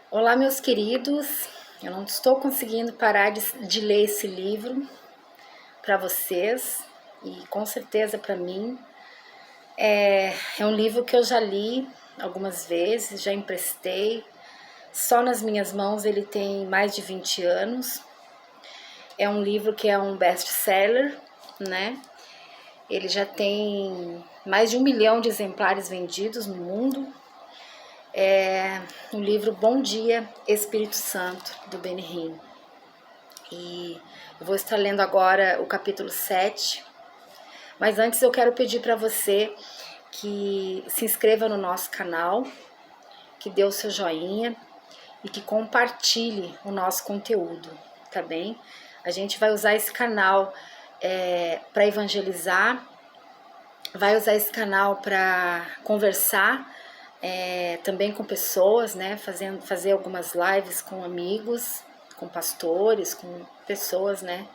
Olá, meus queridos. Eu não estou conseguindo parar de ler esse livro para vocês e com certeza para mim. É um livro que eu já li algumas vezes, já emprestei. Só nas minhas mãos ele tem mais de 20 anos. É um livro que é um best-seller, né? Ele já tem mais de 1 milhão de exemplares vendidos no mundo. É o livro Bom Dia, Espírito Santo, do Benihim. E eu vou estar lendo agora o capítulo 7. Mas antes eu quero pedir para você que se inscreva no nosso canal, que dê o seu joinha e que compartilhe o nosso conteúdo, tá bem? A gente vai usar esse canal para evangelizar, vai usar esse canal para conversar também com pessoas, né? Fazer algumas lives com amigos, com pastores, com pessoas, né?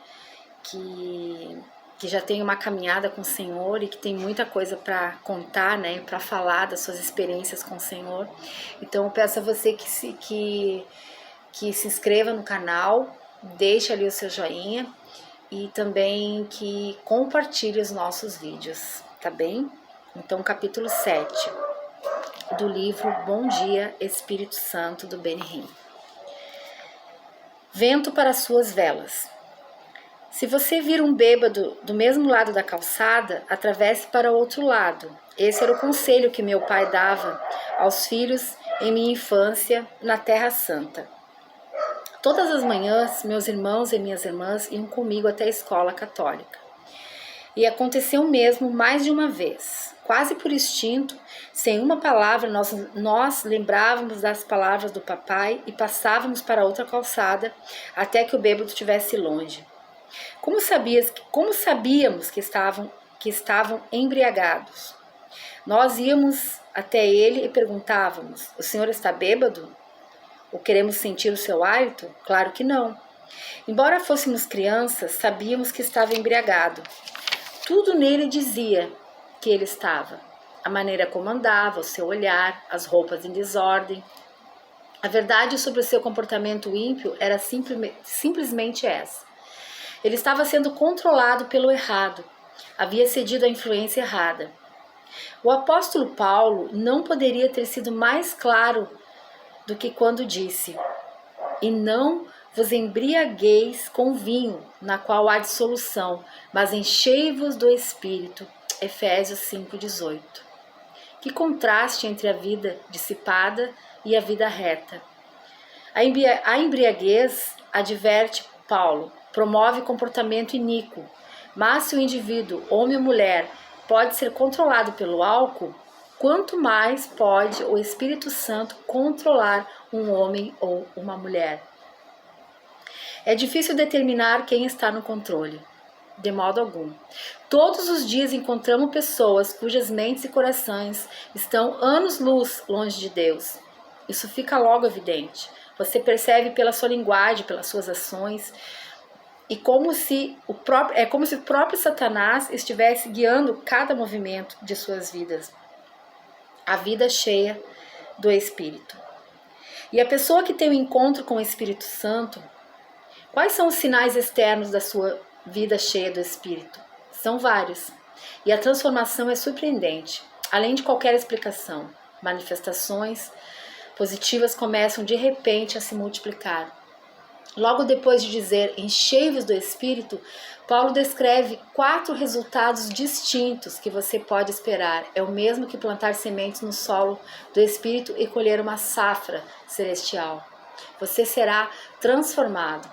Que já tem uma caminhada com o Senhor e que tem muita coisa para contar, né? Para falar das suas experiências com o Senhor. Então eu peço a você que se inscreva no canal, deixe ali o seu joinha e também que compartilhe os nossos vídeos, tá bem? Então, capítulo 7 do livro Bom Dia, Espírito Santo, do Benihim. Vento para suas velas. Se você vir um bêbado do mesmo lado da calçada, atravesse para o outro lado. Esse era o conselho que meu pai dava aos filhos em minha infância na Terra Santa. Todas as manhãs, meus irmãos e minhas irmãs iam comigo até a escola católica. E aconteceu mesmo mais de uma vez. Quase por instinto, sem uma palavra, nós lembrávamos das palavras do papai e passávamos para outra calçada até que o bêbado estivesse longe. Como sabíamos que estavam embriagados? Nós íamos até ele e perguntávamos: o senhor está bêbado? Ou queremos sentir o seu hálito? Claro que não. Embora fôssemos crianças, sabíamos que estava embriagado. Tudo nele dizia que ele estava. A maneira como andava, o seu olhar, as roupas em desordem. A verdade sobre o seu comportamento ímpio era simplesmente essa. Ele estava sendo controlado pelo errado. Havia cedido à influência errada. O apóstolo Paulo não poderia ter sido mais claro do que quando disse: e não vos embriagueis com vinho, na qual há dissolução, mas enchei-vos do Espírito. Efésios 5,18. Que contraste entre a vida dissipada e a vida reta. A embriaguez, adverte Paulo, promove comportamento iníquo, mas se o indivíduo, homem ou mulher, pode ser controlado pelo álcool, quanto mais pode o Espírito Santo controlar um homem ou uma mulher. É difícil determinar quem está no controle, de modo algum. Todos os dias encontramos pessoas cujas mentes e corações estão anos-luz longe de Deus. Isso fica logo evidente. Você percebe pela sua linguagem, pelas suas ações, e como se o próprio Satanás estivesse guiando cada movimento de suas vidas. A vida cheia do Espírito. E a pessoa que tem um encontro com o Espírito Santo, quais são os sinais externos da sua vida cheia do Espírito? São vários. E a transformação é surpreendente. Além de qualquer explicação, manifestações positivas começam de repente a se multiplicar. Logo depois de dizer enchei-vos do Espírito, Paulo descreve 4 resultados distintos que você pode esperar. É o mesmo que plantar sementes no solo do Espírito e colher uma safra celestial. Você será transformado.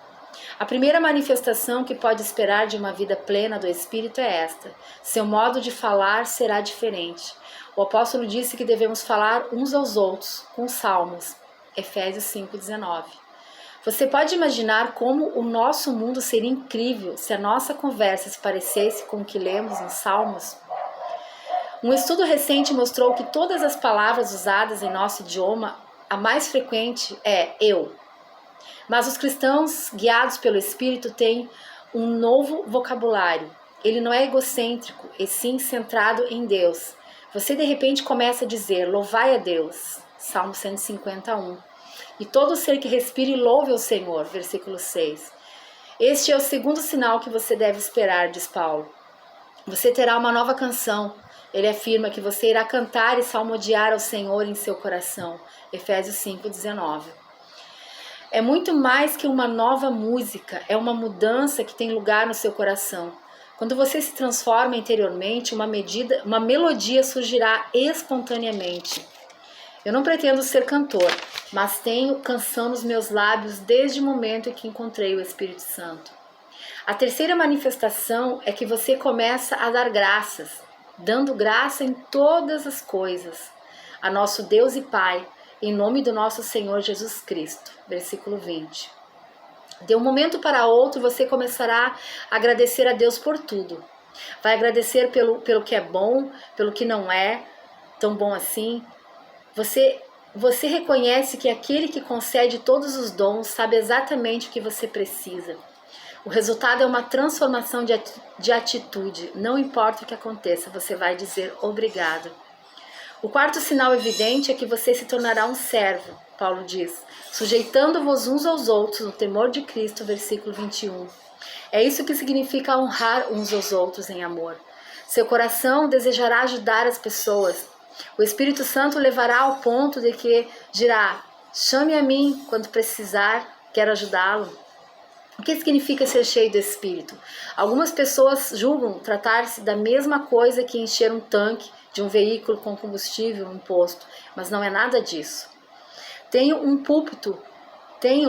A primeira manifestação que pode esperar de uma vida plena do Espírito é esta: seu modo de falar será diferente. O apóstolo disse que devemos falar uns aos outros com salmos. Efésios 5,19. Você pode imaginar como o nosso mundo seria incrível se a nossa conversa se parecesse com o que lemos nos Salmos? Um estudo recente mostrou que todas as palavras usadas em nosso idioma, a mais frequente é eu. Mas os cristãos, guiados pelo Espírito, têm um novo vocabulário. Ele não é egocêntrico, e sim centrado em Deus. Você de repente começa a dizer: louvai a Deus, Salmo 151. E todo ser que respire louve ao Senhor, versículo 6. Este é o segundo sinal que você deve esperar, diz Paulo. Você terá uma nova canção. Ele afirma que você irá cantar e salmodiar ao Senhor em seu coração. Efésios 5:19. É muito mais que uma nova música, é uma mudança que tem lugar no seu coração. Quando você se transforma interiormente, uma melodia surgirá espontaneamente. Eu não pretendo ser cantor, mas tenho canção nos meus lábios desde o momento em que encontrei o Espírito Santo. A terceira manifestação é que você começa a dar graças, dando graça em todas as coisas, a nosso Deus e Pai, em nome do nosso Senhor Jesus Cristo. Versículo 20. De um momento para outro, você começará a agradecer a Deus por tudo. Vai agradecer pelo que é bom, pelo que não é tão bom assim. Você reconhece que aquele que concede todos os dons sabe exatamente o que você precisa. O resultado é uma transformação de atitude. Não importa o que aconteça, você vai dizer obrigado. O quarto sinal evidente é que você se tornará um servo, Paulo diz, sujeitando-vos uns aos outros no temor de Cristo, versículo 21. É isso que significa honrar uns aos outros em amor. Seu coração desejará ajudar as pessoas. O Espírito Santo levará ao ponto de que dirá, chame a mim quando precisar, quero ajudá-lo. O que significa ser cheio do Espírito? Algumas pessoas julgam tratar-se da mesma coisa que encher um tanque de um veículo com combustível no posto, mas não é nada disso. Tenho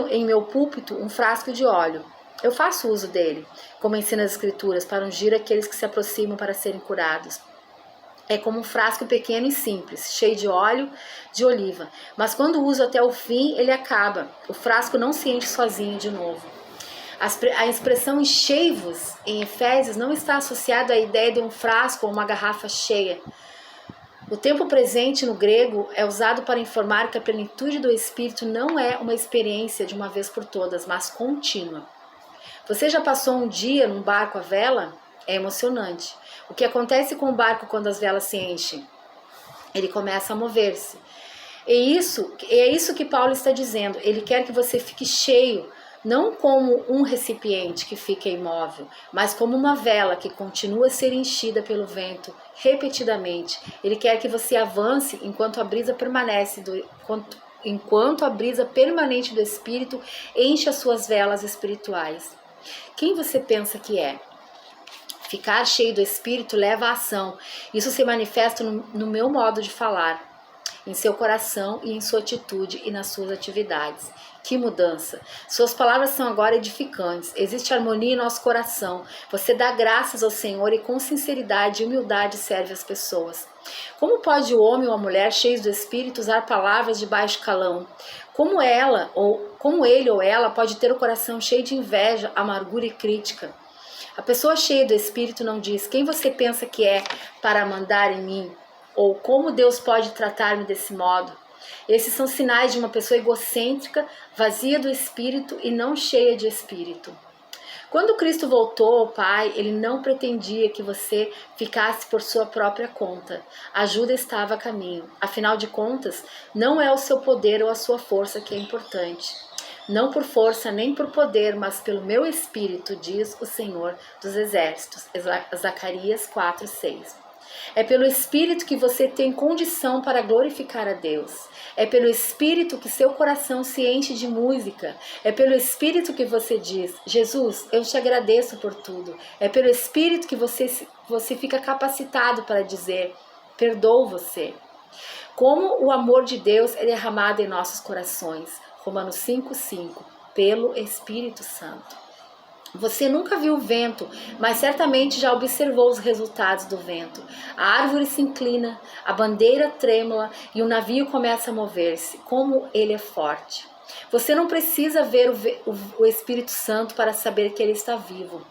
em meu púlpito um frasco de óleo. Eu faço uso dele, como ensina as Escrituras, para ungir aqueles que se aproximam para serem curados. É como um frasco pequeno e simples, cheio de óleo de oliva, mas quando uso até o fim, ele acaba. O frasco não se enche sozinho de novo. A expressão enchei-vos em Efésios não está associada à ideia de um frasco ou uma garrafa cheia. O tempo presente no grego é usado para informar que a plenitude do Espírito não é uma experiência de uma vez por todas, mas contínua. Você já passou um dia num barco à vela? É emocionante. O que acontece com o barco quando as velas se enchem? Ele começa a mover-se. É isso que Paulo está dizendo. Ele quer que você fique cheio, não como um recipiente que fica imóvel, mas como uma vela que continua a ser enchida pelo vento repetidamente. Ele quer que você avance enquanto a brisa permanente do Espírito enche as suas velas espirituais. Quem você pensa que é? Ficar cheio do Espírito leva à ação. Isso se manifesta no meu modo de falar, em seu coração e em sua atitude e nas suas atividades. Que mudança! Suas palavras são agora edificantes. Existe harmonia em nosso coração. Você dá graças ao Senhor e com sinceridade e humildade serve as pessoas. Como pode o homem ou a mulher cheios do Espírito usar palavras de baixo calão? Como ele ou ela pode ter o coração cheio de inveja, amargura e crítica? A pessoa cheia do Espírito não diz quem você pensa que é para mandar em mim, ou como Deus pode tratar-me desse modo. Esses são sinais de uma pessoa egocêntrica, vazia do Espírito e não cheia de Espírito. Quando Cristo voltou ao Pai, Ele não pretendia que você ficasse por sua própria conta. A ajuda estava a caminho. Afinal de contas, não é o seu poder ou a sua força que é importante. Não por força nem por poder, mas pelo meu Espírito, diz o Senhor dos Exércitos. Zacarias 4:6. É pelo Espírito que você tem condição para glorificar a Deus. É pelo Espírito que seu coração se enche de música. É pelo Espírito que você diz, Jesus, eu te agradeço por tudo. É pelo Espírito que você fica capacitado para dizer, perdoo você. Como o amor de Deus é derramado em nossos corações. Romanos 5:5, pelo Espírito Santo. Você nunca viu o vento, mas certamente já observou os resultados do vento. A árvore se inclina, a bandeira trêmula e o navio começa a mover-se. Como ele é forte. Você não precisa ver o Espírito Santo para saber que ele está vivo.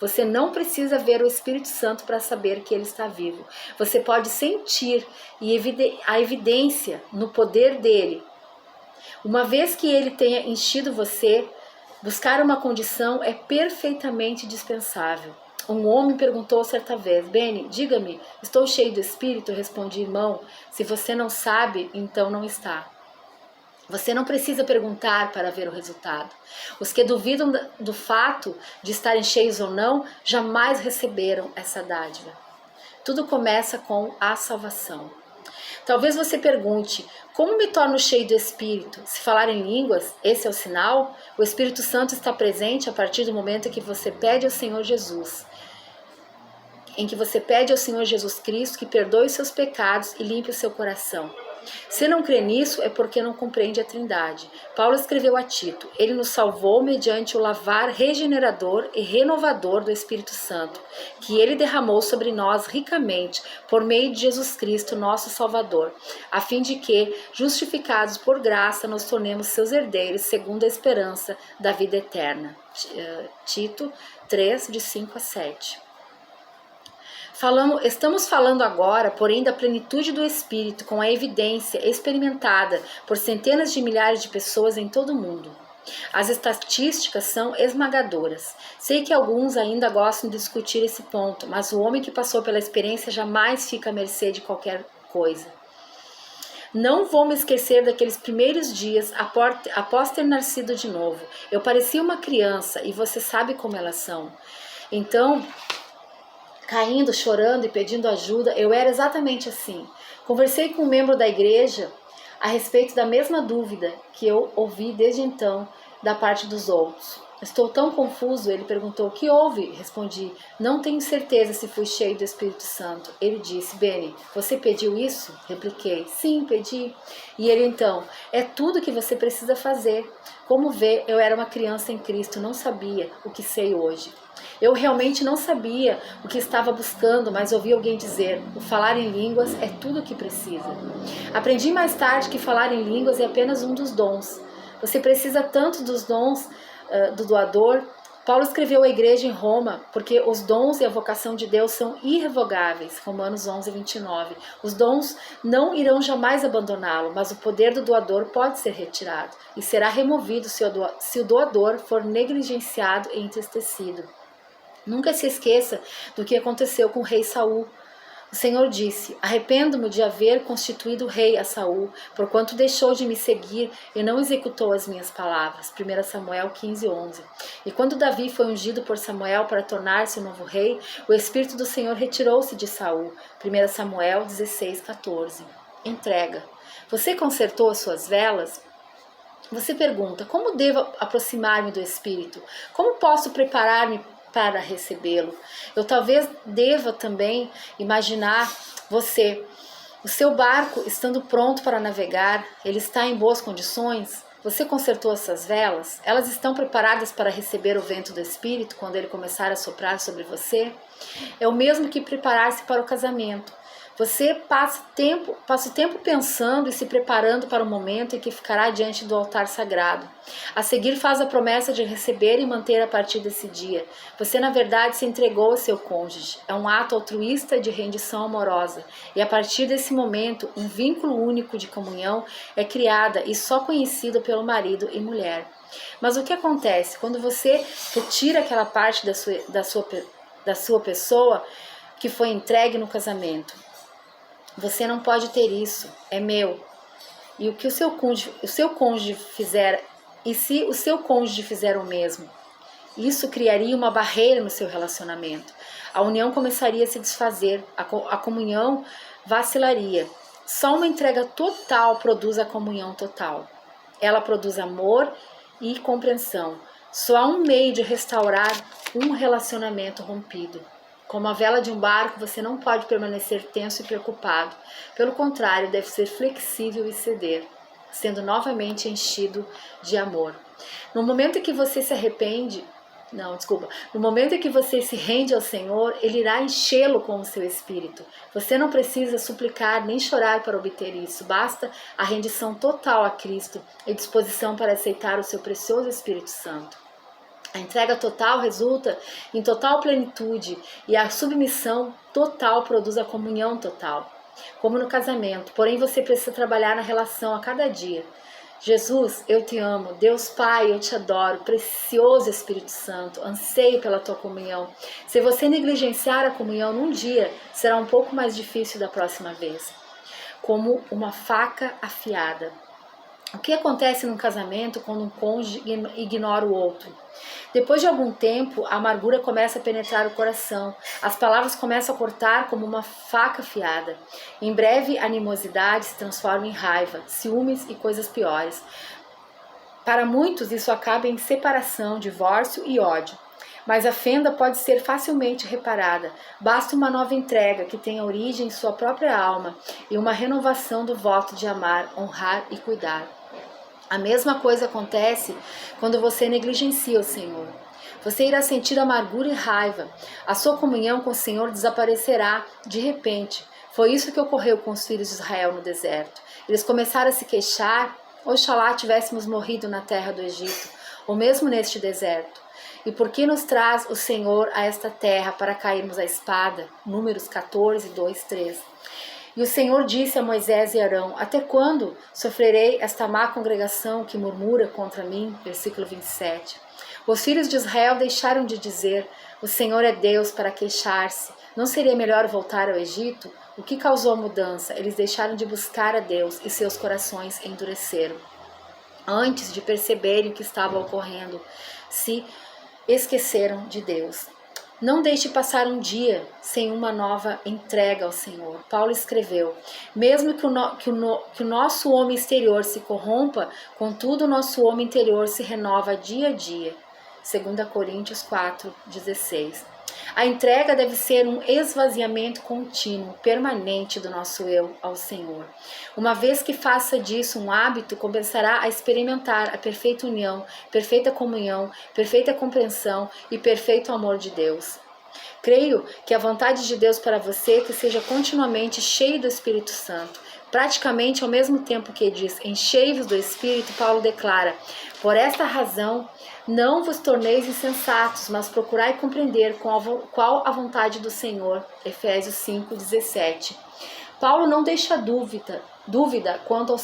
Você não precisa ver o Espírito Santo para saber que ele está vivo. Você pode sentir a evidência no poder dele. Uma vez que ele tenha enchido você, buscar uma condição é perfeitamente dispensável. Um homem perguntou certa vez: Beni, diga-me, estou cheio do Espírito? Eu respondi: irmão, se você não sabe, então não está. Você não precisa perguntar para ver o resultado. Os que duvidam do fato de estarem cheios ou não, jamais receberam essa dádiva. Tudo começa com a salvação. Talvez você pergunte: como me torno cheio do Espírito? Se falar em línguas, esse é o sinal? O Espírito Santo está presente a partir do momento em que você pede ao Senhor Jesus. Em que você pede ao Senhor Jesus Cristo que perdoe os seus pecados e limpe o seu coração. Se não crê nisso, é porque não compreende a Trindade. Paulo escreveu a Tito: ele nos salvou mediante o lavar regenerador e renovador do Espírito Santo, que ele derramou sobre nós ricamente, por meio de Jesus Cristo, nosso Salvador, a fim de que, justificados por graça, nos tornemos seus herdeiros, segundo a esperança da vida eterna. Tito 3, de 5 a 7. Estamos falando agora, porém, da plenitude do Espírito, com a evidência experimentada por centenas de milhares de pessoas em todo o mundo. As estatísticas são esmagadoras. Sei que alguns ainda gostam de discutir esse ponto, mas o homem que passou pela experiência jamais fica à mercê de qualquer coisa. Não vou me esquecer daqueles primeiros dias após ter nascido de novo. Eu parecia uma criança e você sabe como elas são. Então, caindo, chorando e pedindo ajuda, eu era exatamente assim. Conversei com um membro da igreja a respeito da mesma dúvida que eu ouvi desde então da parte dos outros. Estou tão confuso, ele perguntou: o que houve? Respondi: não tenho certeza se fui cheio do Espírito Santo. Ele disse: Beni, você pediu isso? Repliquei: sim, pedi. E ele então: é tudo que você precisa fazer. Como vê, eu era uma criança em Cristo, não sabia o que sei hoje. Eu realmente não sabia o que estava buscando, mas ouvi alguém dizer: o falar em línguas é tudo o que precisa. Aprendi mais tarde que falar em línguas é apenas um dos dons. Você precisa tanto dos dons do doador. Paulo escreveu à igreja em Roma, porque os dons e a vocação de Deus são irrevogáveis, Romanos 11, 29. Os dons não irão jamais abandoná-lo, mas o poder do doador pode ser retirado e será removido se o doador for negligenciado e entristecido. Nunca se esqueça do que aconteceu com o rei Saul. O Senhor disse: arrependo-me de haver constituído rei a Saul, porquanto deixou de me seguir e não executou as minhas palavras. 1 Samuel 15, 11. E quando Davi foi ungido por Samuel para tornar-se o novo rei, o Espírito do Senhor retirou-se de Saul. 1 Samuel 16, 14. Entrega. Você consertou as suas velas? Você pergunta: como devo aproximar-me do Espírito? Como posso preparar-me para recebê-lo? Eu talvez deva também imaginar você, o seu barco estando pronto para navegar, ele está em boas condições? Você consertou essas velas? Elas estão preparadas para receber o vento do Espírito quando ele começar a soprar sobre você? É o mesmo que preparar-se para o casamento. Você passa o tempo pensando e se preparando para o momento em que ficará diante do altar sagrado. A seguir faz a promessa de receber e manter a partir desse dia. Você na verdade se entregou ao seu cônjuge. É um ato altruísta de rendição amorosa. E a partir desse momento, um vínculo único de comunhão é criada e só conhecido pelo marido e mulher. Mas o que acontece quando você retira aquela parte da sua pessoa que foi entregue no casamento? Você não pode ter isso, é meu. E o que o seu cônjuge fizer, e se o seu cônjuge fizer o mesmo? Isso criaria uma barreira no seu relacionamento. A união começaria a se desfazer, a comunhão vacilaria. Só uma entrega total produz a comunhão total. Ela produz amor e compreensão. Só há um meio de restaurar um relacionamento rompido. Como a vela de um barco, você não pode permanecer tenso e preocupado. Pelo contrário, deve ser flexível e ceder, sendo novamente enchido de amor. No momento em que você no momento em que você se rende ao Senhor, Ele irá enchê-lo com o seu Espírito. Você não precisa suplicar nem chorar para obter isso. Basta a rendição total a Cristo e disposição para aceitar o seu precioso Espírito Santo. A entrega total resulta em total plenitude e a submissão total produz a comunhão total, como no casamento. Porém, você precisa trabalhar na relação a cada dia. Jesus, eu te amo. Deus Pai, eu te adoro. Precioso Espírito Santo, anseio pela tua comunhão. Se você negligenciar a comunhão num dia, será um pouco mais difícil da próxima vez. Como uma faca afiada. O que acontece num casamento quando um cônjuge ignora o outro? Depois de algum tempo, a amargura começa a penetrar o coração. As palavras começam a cortar como uma faca afiada. Em breve, a animosidade se transforma em raiva, ciúmes e coisas piores. Para muitos, isso acaba em separação, divórcio e ódio. Mas a fenda pode ser facilmente reparada. Basta uma nova entrega que tenha origem em sua própria alma e uma renovação do voto de amar, honrar e cuidar. A mesma coisa acontece quando você negligencia o Senhor. Você irá sentir amargura e raiva. A sua comunhão com o Senhor desaparecerá de repente. Foi isso que ocorreu com os filhos de Israel no deserto. Eles começaram a se queixar: oxalá tivéssemos morrido na terra do Egito, ou mesmo neste deserto. E por que nos traz o Senhor a esta terra para cairmos à espada? Números 14, 2, 3. E o Senhor disse a Moisés e Arão: até quando sofrerei esta má congregação que murmura contra mim? Versículo 27. Os filhos de Israel deixaram de dizer: o Senhor é Deus, para queixar-se. Não seria melhor voltar ao Egito? O que causou a mudança? Eles deixaram de buscar a Deus e seus corações endureceram. Antes de perceberem o que estava ocorrendo, se esqueceram de Deus. Não deixe passar um dia sem uma nova entrega ao Senhor. Paulo escreveu: mesmo que o nosso homem exterior se corrompa, contudo o nosso homem interior se renova dia a dia. 2 Coríntios 4:16. A entrega deve ser um esvaziamento contínuo, permanente do nosso eu ao Senhor. Uma vez que faça disso um hábito, começará a experimentar a perfeita união, perfeita comunhão, perfeita compreensão e perfeito amor de Deus. Creio que a vontade de Deus para você é que seja continuamente cheio do Espírito Santo. Praticamente ao mesmo tempo que diz: enchei-vos do Espírito, Paulo declara: por esta razão não vos torneis insensatos, mas procurai compreender qual a vontade do Senhor. Efésios 5:17. Paulo não deixa dúvida quanto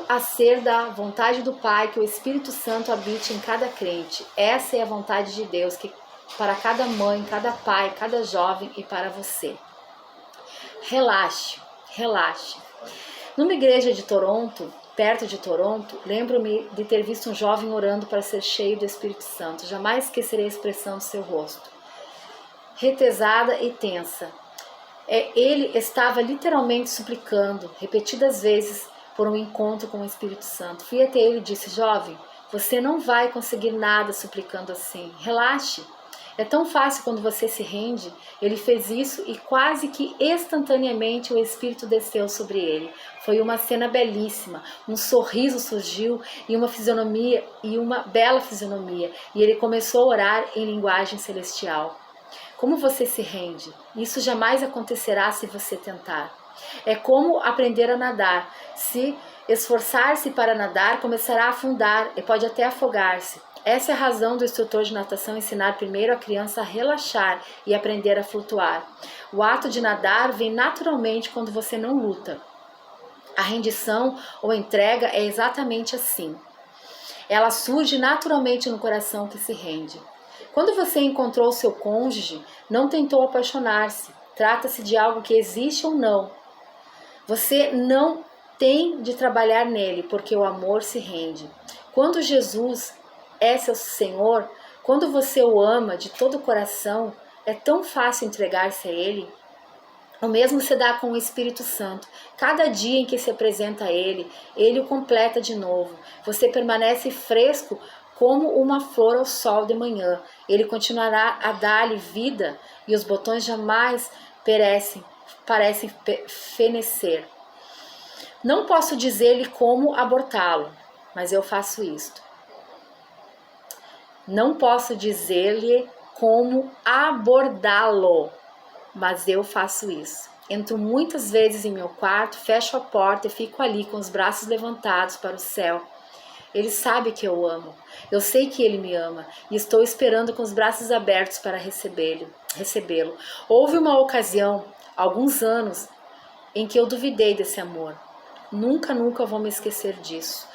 a ser da vontade do Pai que o Espírito Santo habite em cada crente. Essa é a vontade de Deus para cada mãe, cada pai, cada jovem e para você. Relaxe, relaxe. Numa igreja de Toronto, perto de Toronto, lembro-me de ter visto um jovem orando para ser cheio do Espírito Santo. Jamais esquecerei a expressão do seu rosto, retesada e tensa. Ele estava literalmente suplicando, repetidas vezes, por um encontro com o Espírito Santo. Fui até ele e disse: jovem, você não vai conseguir nada suplicando assim. Relaxe. É tão fácil quando você se rende. Ele fez isso e quase que instantaneamente o Espírito desceu sobre ele. Foi uma cena belíssima. Um sorriso surgiu e uma bela fisionomia. E ele começou a orar em linguagem celestial. Como você se rende? Isso jamais acontecerá se você tentar. É como aprender a nadar. Se esforçar-se para nadar, começará a afundar e pode até afogar-se. Essa é a razão do instrutor de natação ensinar primeiro a criança a relaxar e aprender a flutuar. O ato de nadar vem naturalmente quando você não luta. A rendição ou entrega é exatamente assim. Ela surge naturalmente no coração que se rende. Quando você encontrou seu cônjuge, não tentou apaixonar-se. Trata-se de algo que existe ou não. Você não tem de trabalhar nele, porque o amor se rende. Quando Jesus é seu Senhor, quando você o ama de todo o coração, é tão fácil entregar-se a Ele. O mesmo se dá com o Espírito Santo. Cada dia em que se apresenta a Ele, Ele o completa de novo. Você permanece fresco como uma flor ao sol de manhã. Ele continuará a dar-lhe vida e os botões jamais parecem fenecer. Não posso dizer-lhe como abortá-lo, mas eu faço isto. Não posso dizer-lhe como abordá-lo, mas eu faço isso. Entro muitas vezes em meu quarto, fecho a porta e fico ali com os braços levantados para o céu. Ele sabe que eu amo. Eu sei que ele me ama e estou esperando com os braços abertos para recebê-lo. Houve uma ocasião, alguns anos, em que eu duvidei desse amor. Nunca, nunca vou me esquecer disso.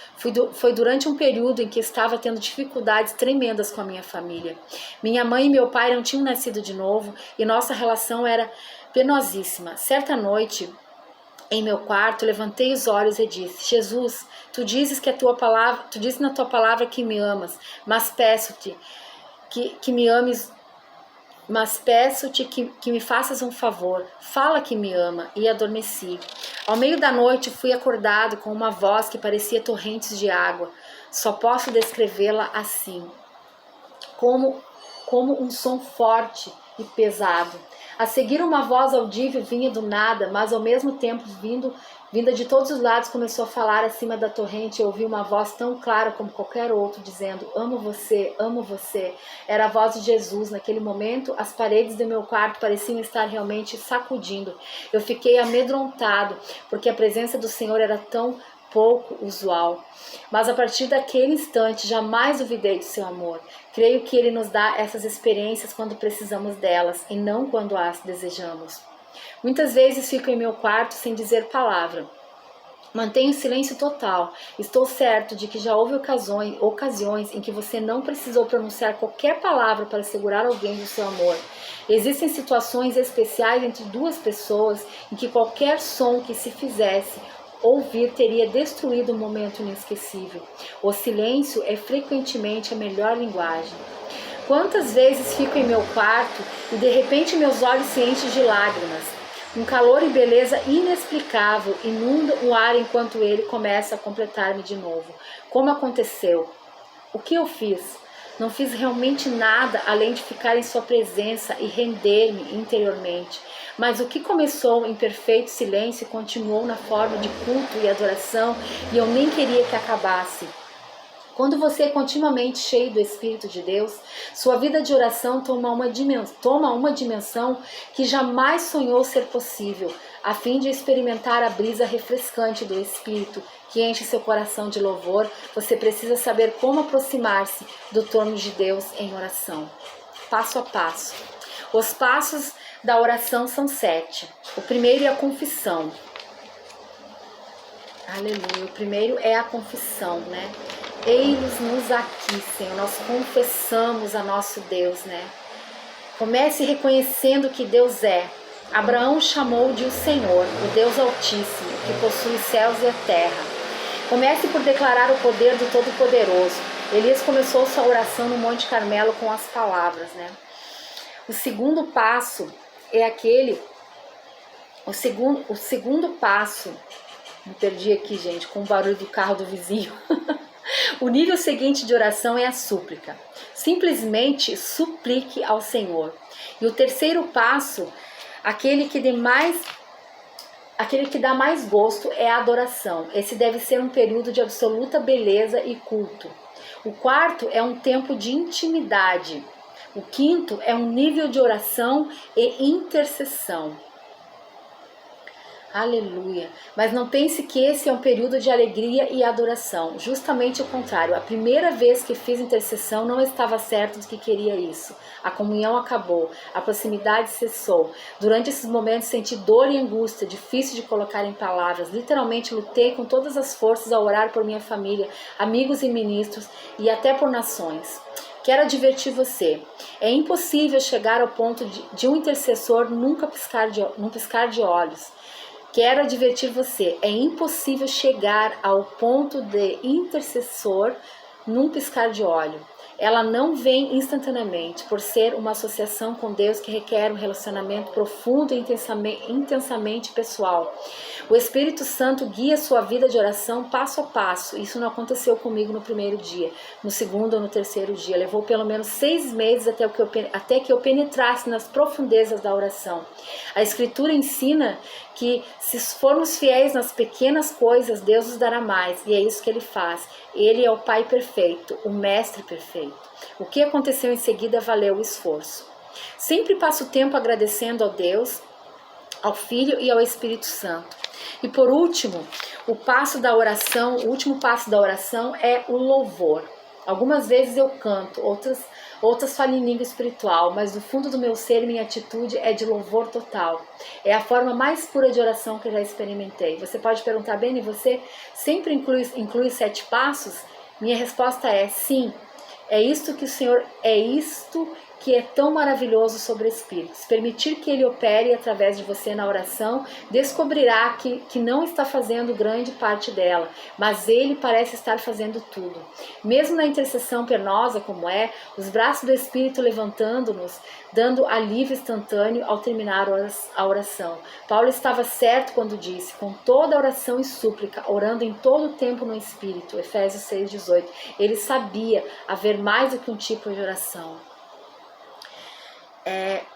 Foi durante um período em que estava tendo dificuldades tremendas com a minha família. Minha mãe e meu pai não tinham nascido de novo e nossa relação era penosíssima. Certa noite, em meu quarto, levantei os olhos e disse: Jesus, tu dizes na tua palavra que me amas, mas peço-te que me ames. Mas peço-te que me faças um favor, fala que me ama, e adormeci. Ao meio da noite fui acordado com uma voz que parecia torrentes de água. Só posso descrevê-la assim, como um som forte e pesado. A seguir, uma voz audível vinha do nada, mas ao mesmo tempo vinda de todos os lados, começou a falar acima da torrente. Eu ouvi uma voz tão clara como qualquer outro, dizendo: amo você, amo você. Era a voz de Jesus. Naquele momento, as paredes do meu quarto pareciam estar realmente sacudindo. Eu fiquei amedrontado, porque a presença do Senhor era tão pouco usual. Mas a partir daquele instante, jamais duvidei do seu amor. Creio que Ele nos dá essas experiências quando precisamos delas e não quando as desejamos. Muitas vezes fico em meu quarto sem dizer palavra. Mantenho silêncio total. Estou certo de que já houve ocasiões em que você não precisou pronunciar qualquer palavra para segurar alguém do seu amor. Existem situações especiais entre duas pessoas em que qualquer som que se fizesse ouvir teria destruído um momento inesquecível. O silêncio é frequentemente a melhor linguagem. Quantas vezes fico em meu quarto e de repente meus olhos se enchem de lágrimas. Um calor e beleza inexplicável inunda o ar enquanto ele começa a completar-me de novo. Como aconteceu? O que eu fiz? Não fiz realmente nada além de ficar em sua presença e render-me interiormente. Mas o que começou em perfeito silêncio continuou na forma de culto e adoração, e eu nem queria que acabasse. Quando você é continuamente cheio do Espírito de Deus, sua vida de oração toma uma dimensão que jamais sonhou ser possível, a fim de experimentar a brisa refrescante do Espírito, que enche seu coração de louvor. Você precisa saber como aproximar-se do trono de Deus em oração. Passo a passo. Os passos da oração são 7. O primeiro é a confissão. Aleluia. O primeiro é a confissão, né? Eis-nos aqui, Senhor. Nós confessamos a nosso Deus, né? Comece reconhecendo que Deus é. Abraão chamou de o Senhor, o Deus Altíssimo, que possui céus e a terra. Comece por declarar o poder do Todo-Poderoso. Elias começou sua oração no Monte Carmelo com as palavras, né? O segundo passo é aquele... O segundo passo... Me perdi aqui, gente, com o barulho do carro do vizinho. O nível seguinte de oração é a súplica. Simplesmente suplique ao Senhor. E o terceiro passo, aquele que dá mais gosto, é a adoração. Esse deve ser um período de absoluta beleza e culto. O quarto é um tempo de intimidade. O quinto é um nível de oração e intercessão. Aleluia. Mas não pense que esse é um período de alegria e adoração. Justamente o contrário. A primeira vez que fiz intercessão não estava certo de que queria isso. A comunhão acabou. A proximidade cessou. Durante esses momentos senti dor e angústia, difícil de colocar em palavras. Literalmente lutei com todas as forças a orar por minha família, amigos e ministros e até por nações. Quero advertir você, é impossível chegar ao ponto de um intercessor num piscar de olhos. Quero advertir você, é impossível chegar ao ponto de intercessor num piscar de olho. Ela não vem instantaneamente, por ser uma associação com Deus que requer um relacionamento profundo e intensamente pessoal. O Espírito Santo guia sua vida de oração passo a passo. Isso não aconteceu comigo no primeiro dia, no segundo ou no terceiro dia. Levou pelo menos 6 meses até que eu penetrasse nas profundezas da oração. A Escritura ensina que se formos fiéis nas pequenas coisas, Deus nos dará mais, e é isso que Ele faz. Ele é o Pai perfeito, o Mestre perfeito. O que aconteceu em seguida valeu o esforço. Sempre passo tempo agradecendo ao Deus, ao Filho e ao Espírito Santo. E por último, o último passo da oração é o louvor. Algumas vezes eu canto, outras falo em língua espiritual, mas do fundo do meu ser, minha atitude é de louvor total. É a forma mais pura de oração que eu já experimentei. Você pode perguntar, Beni, você sempre inclui 7 passos? Minha resposta é sim. É isto que é tão maravilhoso sobre o Espírito. Se permitir que ele opere através de você na oração, descobrirá que não está fazendo grande parte dela, mas ele parece estar fazendo tudo. Mesmo na intercessão penosa como é, os braços do Espírito levantando-nos, dando alívio instantâneo ao terminar a oração. Paulo estava certo quando disse, com toda oração e súplica, orando em todo o tempo no Espírito, Efésios 6,18. Ele sabia haver mais do que um tipo de oração.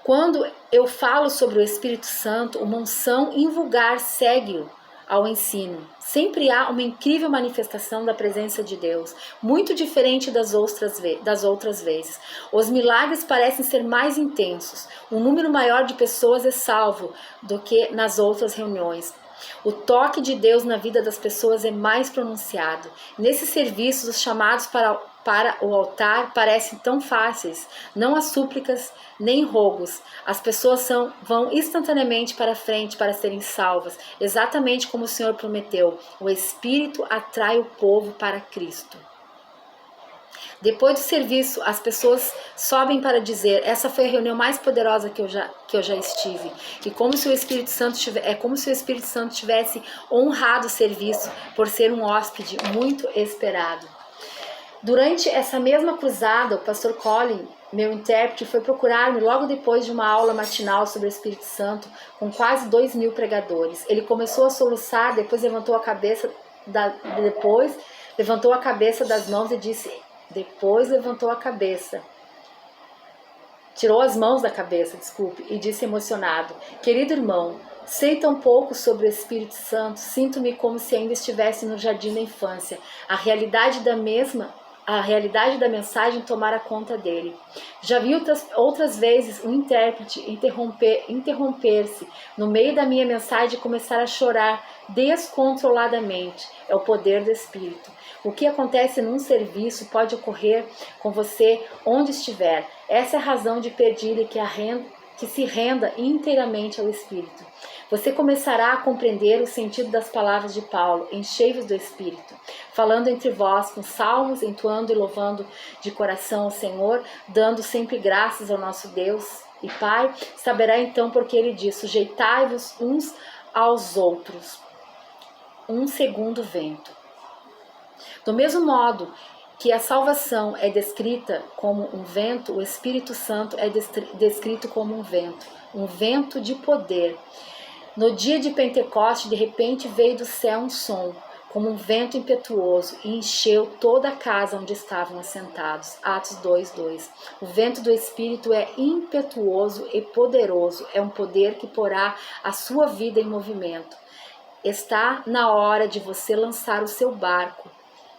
Quando eu falo sobre o Espírito Santo, uma unção invulgar segue-o ao ensino. Sempre há uma incrível manifestação da presença de Deus, muito diferente das outras vezes. Os milagres parecem ser mais intensos, um número maior de pessoas é salvo do que nas outras reuniões. O toque de Deus na vida das pessoas é mais pronunciado. Nesses serviços, os chamados para o altar parecem tão fáceis. Não há súplicas nem rogos. As pessoas vão instantaneamente para frente para serem salvas, exatamente como o Senhor prometeu. O Espírito atrai o povo para Cristo. Depois do serviço, as pessoas sobem para dizer, essa foi a reunião mais poderosa que eu já estive. E como se o Espírito Santo tivesse honrado o serviço por ser um hóspede muito esperado. Durante essa mesma cruzada, o pastor Colin, meu intérprete, foi procurar-me logo depois de uma aula matinal sobre o Espírito Santo, com quase 2.000 pregadores. Ele começou a soluçar, depois levantou a cabeça das mãos e disse... Tirou as mãos da cabeça, e disse emocionado, querido irmão, sei tão pouco sobre o Espírito Santo, sinto-me como se ainda estivesse no jardim da infância. A realidade da mensagem tomara conta dele. Já vi outras vezes um intérprete interromper-se no meio da minha mensagem e começar a chorar descontroladamente. É o poder do Espírito. O que acontece num serviço pode ocorrer com você onde estiver. Essa é a razão de pedir que se renda inteiramente ao Espírito. Você começará a compreender o sentido das palavras de Paulo, enchei-vos do Espírito, falando entre vós com salmos, entoando e louvando de coração ao Senhor, dando sempre graças ao nosso Deus e Pai. Saberá então porque ele diz, sujeitai-vos uns aos outros. Um segundo vento. Do mesmo modo que a salvação é descrita como um vento, o Espírito Santo é descrito como um vento de poder. No dia de Pentecoste, de repente veio do céu um som, como um vento impetuoso, e encheu toda a casa onde estavam assentados. Atos 2:2. O vento do Espírito é impetuoso e poderoso, é um poder que porá a sua vida em movimento. Está na hora de você lançar o seu barco,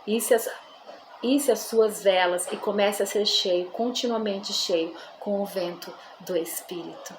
isse as suas velas e comece a ser cheio, continuamente cheio, com o vento do Espírito.